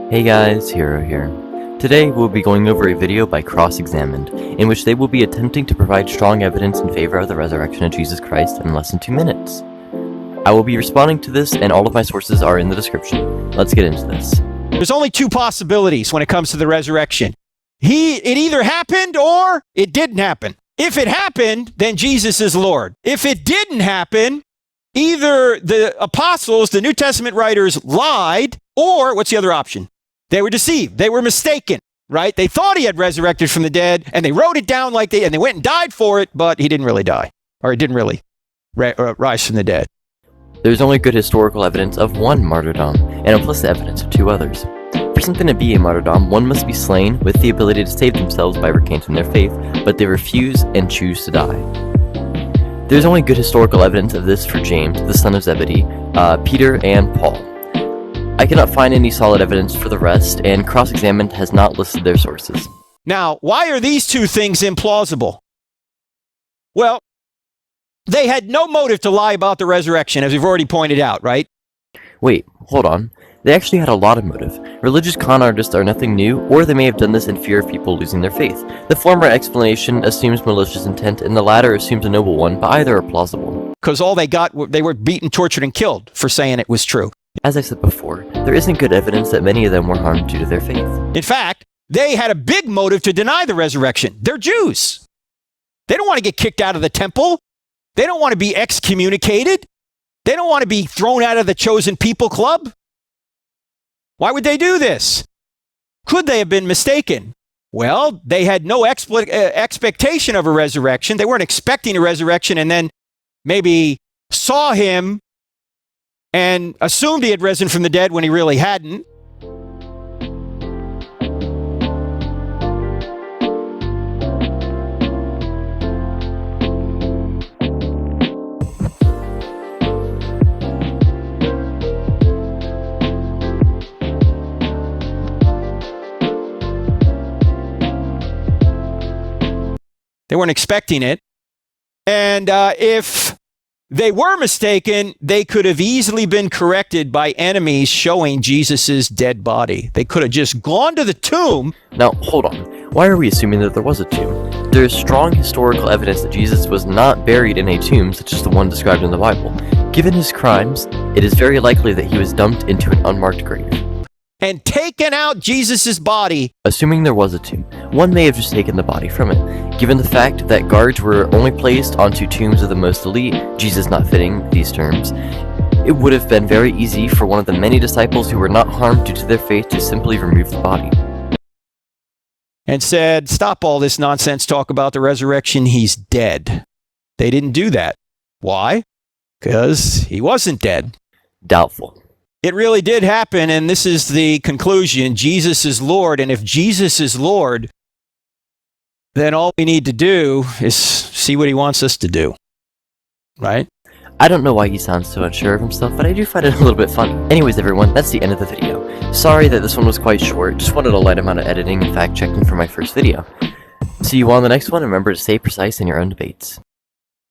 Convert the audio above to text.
Hey guys, Hero here. Today we'll be going over a video by CrossExamined, in which they will be attempting to provide strong evidence in favor of the resurrection of Jesus Christ in less than 2 minutes. I will be responding to this, and all of my sources are in the description. Let's get into this. There's only two possibilities when it comes to the resurrection. It either happened or it didn't happen. If it happened, then Jesus is Lord. If it didn't happen, either the apostles, the New Testament writers, lied, or what's the other option? They were deceived. They were mistaken, right? They thought he had resurrected from the dead, and they wrote it down and they went and died for it, but he didn't really die, or he didn't really rise from the dead. There's only good historical evidence of one martyrdom, and implicit evidence of 2 others. For something to be a martyrdom, one must be slain with the ability to save themselves by recanting their faith, but they refuse and choose to die. There's only good historical evidence of this for James, the son of Zebedee, Peter, and Paul. I cannot find any solid evidence for the rest, and CrossExamined has not listed their sources. Now, why are these two things implausible? Well, they had no motive to lie about the resurrection, as we've already pointed out, right? Wait, hold on. They actually had a lot of motive. Religious con artists are nothing new, or they may have done this in fear of people losing their faith. The former explanation assumes malicious intent, and the latter assumes a noble one, but either are plausible. Because all they got, they were beaten, tortured, and killed for saying it was true. As I said before, there isn't good evidence that many of them were harmed due to their faith. In fact, they had a big motive to deny the resurrection. They're Jews. They don't want to get kicked out of the temple. They don't want to be excommunicated. They don't want to be thrown out of the chosen people club. Why would they do this? Could they have been mistaken? Well, they had no expectation of a resurrection. They weren't expecting a resurrection and then maybe saw him and assumed he had risen from the dead when he really hadn't. They weren't expecting it. And if they were mistaken, they could have easily been corrected by enemies showing Jesus' dead body. They could have just gone to the tomb. Now, hold on. Why are we assuming that there was a tomb? There is strong historical evidence that Jesus was not buried in a tomb such as the one described in the Bible. Given his crimes, it is very likely that he was dumped into an unmarked grave. And taken out Jesus' body. Assuming there was a tomb, one may have just taken the body from it. Given the fact that guards were only placed onto tombs of the most elite, Jesus not fitting these terms, it would have been very easy for one of the many disciples who were not harmed due to their faith to simply remove the body. And said, stop all this nonsense talk about the resurrection, he's dead. They didn't do that. Why? Because he wasn't dead. Doubtful. It really did happen, and this is the conclusion. Jesus is Lord, and if Jesus is Lord, then all we need to do is see what he wants us to do, right? I don't know why he sounds so unsure of himself, but I do find it a little bit funny. Anyways, everyone, that's the end of the video. Sorry that this one was quite short, just wanted a light amount of editing and fact-checking for my first video. See you all in the next one, and remember to stay precise in your own debates.